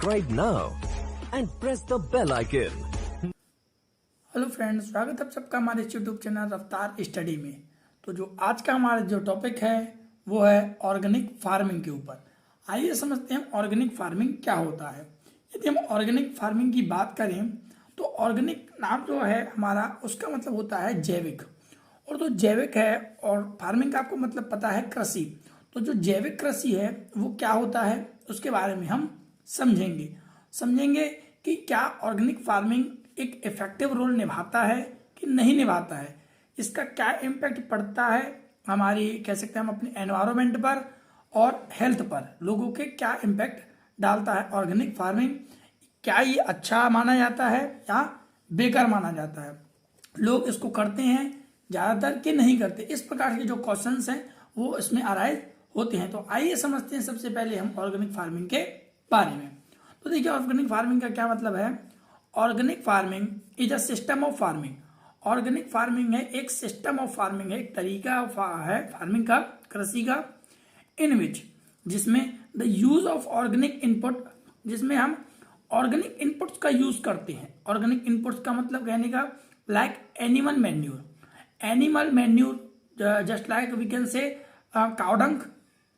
subscribe now and press the bell icon. Hello friends, स्वागत है आप सबका हमारे यूट्यूब चैनल रफ्तार स्टडी में। तो जो आज का हमारा जो टॉपिक है वो है ऑर्गेनिक फार्मिंग के ऊपर। आइए समझते हैं ऑर्गेनिक फार्मिंग क्या होता है। यदि हम ऑर्गेनिक फार्मिंग की बात करें तो ऑर्गेनिक नाम जो है हमारा उसका मतलब होता है जैविक, और जो जैविक है और फार्मिंग का आपको मतलब पता है कृषि। तो जो जैविक कृषि है वो क्या होता है उसके बारे में हम समझेंगे कि क्या ऑर्गेनिक फार्मिंग एक इफेक्टिव रोल निभाता है कि नहीं निभाता है, इसका क्या इम्पैक्ट पड़ता है हमारी कह सकते हैं हम अपने एनवायरनमेंट पर और हेल्थ पर, लोगों के क्या इम्पैक्ट डालता है ऑर्गेनिक फार्मिंग। क्या ये अच्छा माना जाता है या बेकार माना जाता है, लोग इसको करते हैं ज़्यादातर कि नहीं करते, इस प्रकार के जो क्वेश्चंस हैं वो इसमें अराइज होते हैं। तो आइए समझते हैं सबसे पहले हम ऑर्गेनिक फार्मिंग के बारे में। तो देखिए ऑर्गेनिक फार्मिंग का क्या मतलब है। Organic farming is a system of farming. Organic farming है एक सिस्टम ऑफ फार्मिंग है, एक तरीका है फार्मिंग का, कृषि का, इन विच जिसमें the use of organic input, जिसमें हम ऑर्गेनिक इनपुट्स का यूज करते हैं। ऑर्गेनिक इनपुट्स का मतलब कहने का like animal manure, just like we can say cow dung,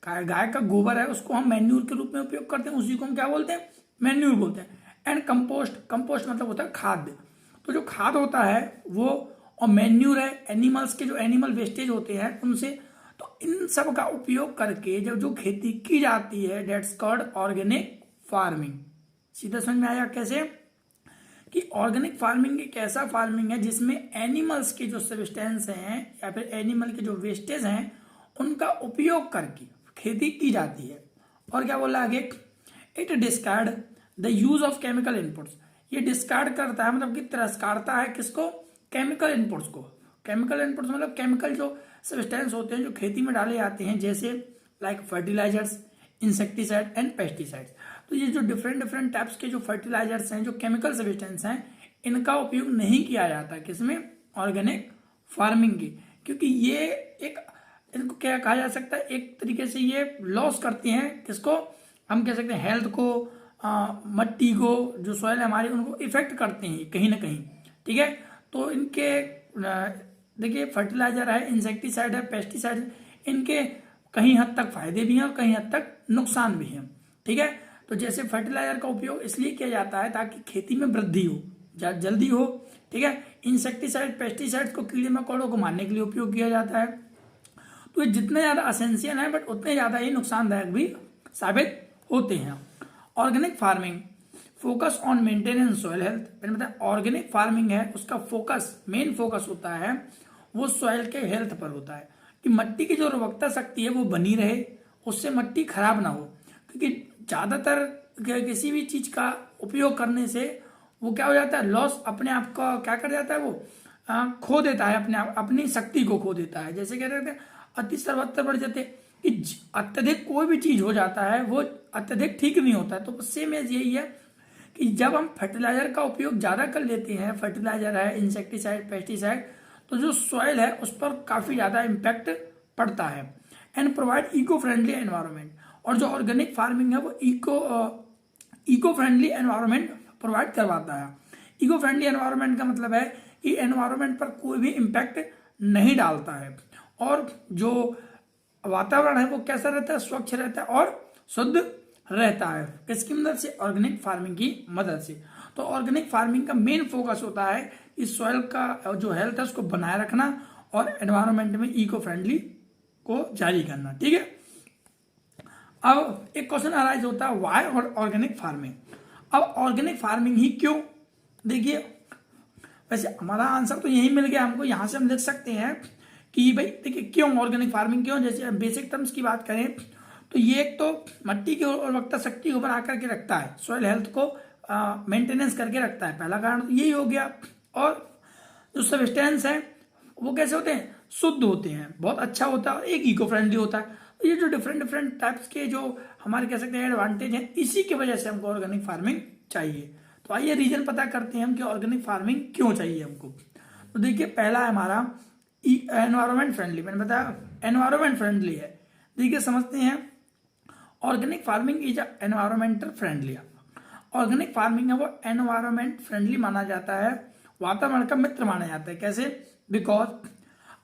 गाय का गोबर है उसको हम मैन्यूर के रूप में उपयोग करते हैं, उसी को हम क्या बोलते हैं, मैन्यूर बोलते हैं। एंड कंपोस्ट मतलब होता है खाद्य। तो जो खाद होता है वो, और मैन्यूर है एनिमल्स के, जो एनिमल वेस्टेज होते हैं उनसे। तो इन सब का उपयोग करके जब जो खेती की जाती है डेट्स कॉल्ड ऑर्गेनिक फार्मिंग। सीधा समझ में आया कैसे कि ऑर्गेनिक फार्मिंग एक ऐसा फार्मिंग है जिसमें एनिमल्स के जो सब्सटेंस हैं या फिर एनिमल के जो वेस्टेज हैं उनका उपयोग करके खेती की जाती है। और क्या बोला आगे, it discard the use of chemical inputs. ये डिस्कार्ड करता है मतलब कि तिरस्कारता है किसको, केमिकल इनपुट्स को। केमिकल इनपुट्स मतलब केमिकल जो सब्सटेंस होते हैं जो खेती में डाले जाते हैं, जैसे like fertilisers, insecticide and pesticides. तो ये जो डिफरेंट टाइप्स के जो फर्टिलाइजर्स हैं, जो केमिकल सब्सटेंस हैं, इनका उपयोग नहीं किया जाता किसमें, ऑर्गेनिक फार्मिंग की, क्योंकि ये एक, इनको क्या कहा जा सकता है, एक तरीके से ये लॉस करते हैं किसको, हम कह सकते हैं हेल्थ को, मट्टी को, जो सॉइल है हमारी उनको इफेक्ट करते हैं कहीं ना कहीं। ठीक है, तो इनके देखिए फर्टिलाइजर है, इंसेक्टिसाइड है, पेस्टिसाइड, इनके कहीं हद तक फायदे भी हैं और कहीं हद तक नुकसान भी हैं। ठीक है, तो जैसे फर्टिलाइजर का उपयोग इसलिए किया जाता है ताकि खेती में वृद्धि हो, जल्दी हो। ठीक है, इंसेक्टिसाइड पेस्टिसाइड को कीड़े मकोड़ों को मारने के लिए उपयोग किया जाता है। तो ये जितने ज्यादा असेंशियल है बट उतने ज्यादा ही नुकसानदायक भी साबित होते हैं। Organic farming focus on maintenance soil health. मैंने बताया ऑर्गेनिक फार्मिंग है उसका फोकस, मेन फोकस होता है वो सॉइल के हेल्थ पर होता है कि मट्टी की जो उर्वरकता शक्ति है वो बनी रहे, उससे मट्टी खराब ना हो। क्योंकि ज्यादातर किसी भी चीज का उपयोग करने से वो क्या हो जाता है, लॉस अपने आप का क्या कर जाता है, वो खो देता है अपने आप, अपनी शक्ति को खो देता है। जैसे कहते हैं अति सर्वत्र बढ़ जाते कि अत्यधिक कोई भी चीज हो जाता है वो अत्यधिक ठीक नहीं होता है। तो सेम एज यही है कि जब हम फर्टिलाइजर का उपयोग ज्यादा कर लेते हैं, फर्टिलाइजर है, इंसेक्टिसाइड, पेस्टिसाइड, तो जो सॉइल है उस पर काफी ज्यादा इम्पैक्ट पड़ता है। And provide eco friendly environment. और जो ऑर्गेनिक फार्मिंग है वो इको फ्रेंडली एनवायरमेंट प्रोवाइड करवाता है। इको फ्रेंडली एनवायरमेंट का मतलब है कि एनवायरमेंट पर कोई भी इम्पैक्ट नहीं डालता है, और जो वातावरण है वो कैसा रहता है, स्वच्छ रहता है और शुद्ध रहता है। किसकी मदद से, ऑर्गेनिक फार्मिंग की मदद से। तो ऑर्गेनिक फार्मिंग का मेन फोकस होता है कि सॉइल का जो हेल्थ है उसको बनाए रखना और एनवायरमेंट में इको फ्रेंडली को जारी करना। ठीक है, अब एक क्वेश्चन अराइज होता है व्हाई ऑर्गेनिक फार्मिंग। अब ऑर्गेनिक फार्मिंग ही क्यों, देखिए वैसे हमारा आंसर तो यही मिल गया हमको, यहां से हम लिख सकते हैं कि भाई देखिए क्यों ऑर्गेनिक फार्मिंग क्यों। जैसे बेसिक टर्म्स की बात करें तो ये एक तो मट्टी की उर्वरकता शक्ति को बना करके रखता है, सॉइल हेल्थ को मेंटेनेंस करके रखता है, पहला कारण तो यही हो गया। और जो सब्सटेंस है वो कैसे होते हैं, शुद्ध होते हैं, बहुत अच्छा होता है, और एक इको फ्रेंडली होता है। तो ये जो डिफरेंट टाइप्स के जो हमारे कह सकते हैं एडवांटेज हैं, इसी की वजह से हमको ऑर्गेनिक फार्मिंग चाहिए। तो आइए रीजन पता करते हैं हम कि ऑर्गेनिक फार्मिंग क्यों चाहिए हमको। तो देखिए पहला है हमारा एनवायरमेंट फ्रेंडली। मैंने बताया एनवायरमेंट फ्रेंडली है। देखिए समझते हैं organic farming is environmental friendly. Organic farming है वो एनवायरमेंट फ्रेंडली माना जाता है, वातावरण का मित्र माना जाता है। कैसे? बिकॉज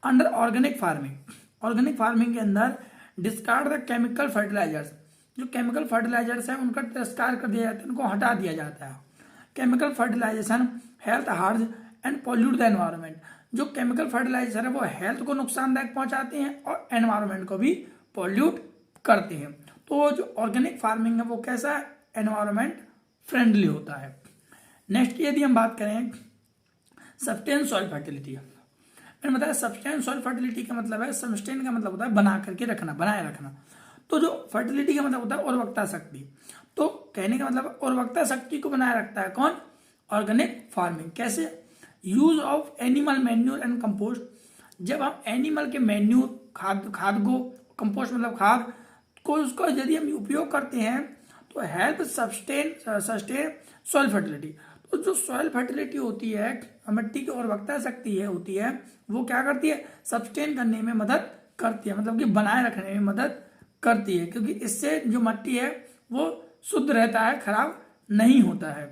अंडर ऑर्गेनिक फार्मिंग के अंदर डिस्कार्ड द केमिकल फर्टिलाइजर्स, जो केमिकल फर्टिलाइजर्स हैं उनका तिरस्कार कर दिया जाता है, उनको हटा दिया जाता है। Chemical fertilisation health harm and pollute the environment, जो केमिकल फर्टिलाइजर है वो हेल्थ को नुकसानदायक पहुंचाते हैं और एनवायरमेंट को भी पॉल्यूट करते हैं। तो जो ऑर्गेनिक फार्मिंग है वो कैसा है? एनवायरमेंट फ्रेंडली होता है। नेक्स्ट यदि हम बात करें सस्टेन सॉइल फर्टिलिटी, मैंने बताया सस्टेन सॉइल फर्टिलिटी का मतलब है, सस्टेन का मतलब होता है बना करके रखना, बनाए रखना। तो जो फर्टिलिटी का मतलब होता है उर्वरकता शक्ति, तो कहने का मतलब उर्वरकता शक्ति को बनाए रखता है कौन? Organic farming. कैसे? Use of animal manure and compost, जब हम एनिमल के मैन्यूर खाद को, कंपोस्ट मतलब खाद को, उसको यदि हम उपयोग करते हैं तो हेल्प सस्टेन सॉइल फर्टिलिटी। तो जो सॉइल फर्टिलिटी होती है, मिट्टी की उर्वरकता शक्ति है होती है, वो क्या करती है? सस्टेन करने में मदद करती है, मतलब कि बनाए रखने में मदद करती है, क्योंकि इससे जो मिट्टी है वो शुद्ध रहता है, खराब नहीं होता है।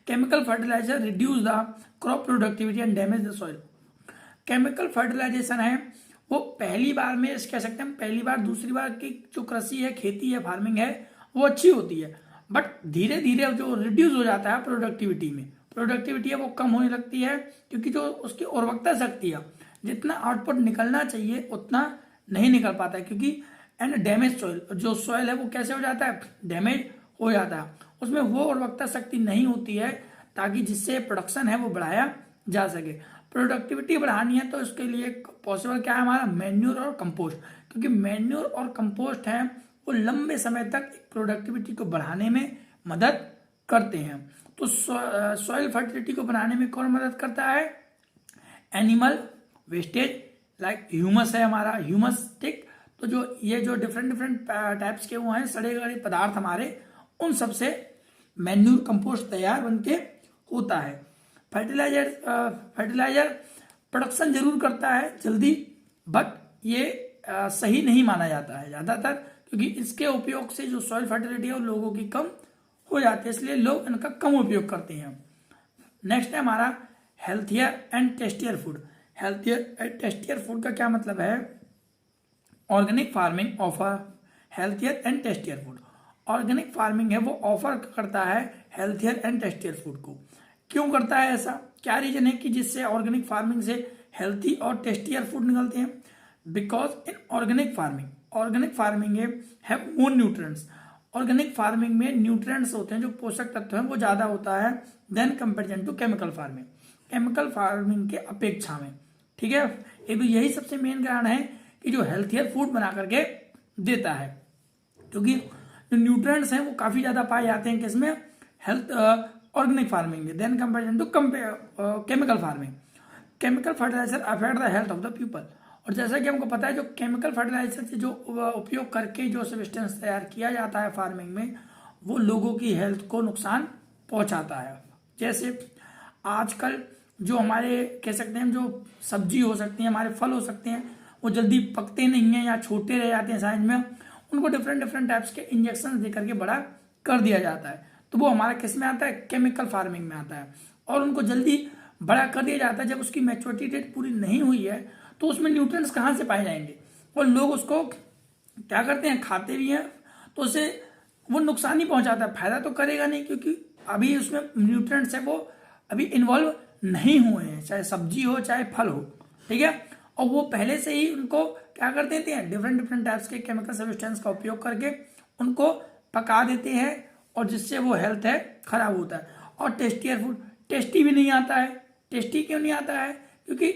Chemical fertiliser reduce the crop productivity and damage the soil. Chemical fertilisation है वो पहली बार में कह सकते हैं, पहली बार दूसरी बार की जो कृषि है, खेती है, फार्मिंग है, वो अच्छी होती है, बट धीरे धीरे जो रिड्यूस हो जाता है प्रोडक्टिविटी है वो कम होने लगती है, क्योंकि जो उसकी उर्वरकता शक्ति है, जितना आउटपुट निकलना चाहिए उतना नहीं निकल पाता है, क्योंकि एंड डैमेज सॉइल, जो सॉइल है वो कैसे हो जाता है? डैमेज हो जाता है, उसमें वो उर्वरकता शक्ति नहीं होती है ताकि जिससे प्रोडक्शन है वो बढ़ाया जा सके। प्रोडक्टिविटी बढ़ानी है तो इसके लिए पॉसिबल क्या है हमारा? मैन्यूर और कंपोस्ट, क्योंकि मैन्यूर और कंपोस्ट है वो लंबे समय तक प्रोडक्टिविटी को बढ़ाने में मदद करते हैं। तो सॉइल फर्टिलिटी को बढ़ाने में कौन मदद करता है? एनिमल वेस्टेज, लाइक ह्यूमस है हमारा, ह्यूमस, ठीक। तो जो ये जो डिफरेंट टाइप्स के वो हैं सड़े गले पदार्थ हमारे, उन सबसे मैन्यूर कंपोस्ट तैयार बनके होता है। फर्टिलाइजर प्रोडक्शन जरूर करता है जल्दी, बट ये सही नहीं माना जाता है ज़्यादातर, क्योंकि इसके उपयोग से जो सॉइल फर्टिलिटी है वो लोगों की कम हो जाती है, इसलिए लोग इनका कम उपयोग करते हैं। नेक्स्ट है हमारा healthier and tastier food. Healthier and tastier food का क्या मतलब है? Organic farming offer healthier and tastier food. Organic farming है वो ऑफर करता है हेल्थियर एंड टेस्टियर फूड को। क्यों करता है ऐसा? क्या रीजन है कि जिससे ऑर्गेनिक फार्मिंग से हेल्थी और टेस्टियर फूड निकलते हैं? बिकॉज इन ऑर्गेनिक फार्मिंग है मोर न्यूट्रिएंट्स। ऑर्गेनिक फार्मिंग में न्यूट्रिएंट्स होते हैं, जो पोषक तत्व हैं वो ज्यादा होता है than comparison to chemical farming के अपेक्षा में, ठीक है। एक तो यही सबसे मेन कारण है कि जो हेल्थियर फूड बना करके देता है, क्योंकि जो न्यूट्रिएंट्स हैं वो काफी ज्यादा पाए जाते हैं किसमें? हेल्थ ऑर्गेनिक फार्मिंग में than comparison to chemical farming. Chemical fertiliser affect the health of the people, और जैसा कि हमको पता है जो केमिकल फर्टिलाइजर से जो उपयोग करके जो सब्सटेंस तैयार किया जाता है फार्मिंग में, वो लोगों की हेल्थ को नुकसान पहुंचाता है। जैसे आजकल जो हमारे कह सकते हैं जो सब्जी हो सकती है, हमारे फल हो सकते हैं, वो जल्दी पकते नहीं हैं या छोटे रह जाते हैं साइज में, उनको डिफरेंट टाइप्स के इंजेक्शन दे करके बड़ा कर दिया जाता है, तो वो हमारा किस में आता है? केमिकल फार्मिंग में आता है। और उनको जल्दी बड़ा कर दिया जाता है, जब उसकी मैच्योरिटी डेट पूरी नहीं हुई है तो उसमें न्यूट्रिएंट्स कहाँ से पाए जाएंगे? और लोग उसको क्या करते हैं? खाते भी हैं, तो उससे वो नुकसान ही पहुंचाता है, फायदा तो करेगा नहीं, क्योंकि अभी उसमें न्यूट्रिएंट्स है वो अभी इन्वॉल्व नहीं हुए हैं, चाहे सब्जी हो चाहे फल हो, ठीक है। और वो पहले से ही उनको क्या कर देते हैं? डिफरेंट टाइप्स के केमिकल सब्सटेंस का उपयोग करके उनको पका देते हैं, और जिससे वो हेल्थ है खराब होता है। और टेस्टियर फूड टेस्टी भी नहीं आता है। टेस्टी क्यों नहीं आता है? क्योंकि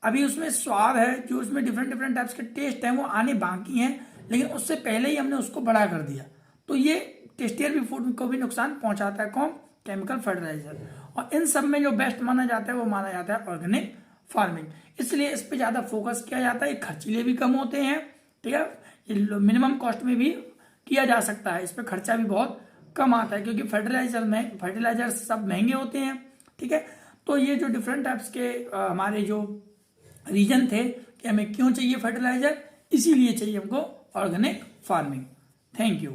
अभी उसमें स्वाद है, जो उसमें डिफरेंट टाइप्स के टेस्ट हैं वो आने बाकी हैं, लेकिन उससे पहले ही हमने उसको बड़ा कर दिया, तो ये टेस्टियर भी फूड को भी नुकसान पहुंचाता है। कौन? Chemical fertiliser. और इन सब में जो बेस्ट माना जाता है वो माना जाता है ऑर्गेनिक फार्मिंग, इसलिए इस पे ज्यादा फोकस किया जाता है। खर्चीले भी कम होते हैं, ठीक है, मिनिमम कॉस्ट में भी किया जा सकता है, इस पे खर्चा भी बहुत कम आता है, क्योंकि फर्टिलाइजर सब महंगे होते हैं, ठीक है। तो ये जो डिफरेंट टाइप्स के हमारे जो रीजन थे कि हमें क्यों चाहिए फर्टिलाइजर, इसीलिए चाहिए हमको ऑर्गेनिक फार्मिंग। Thank you.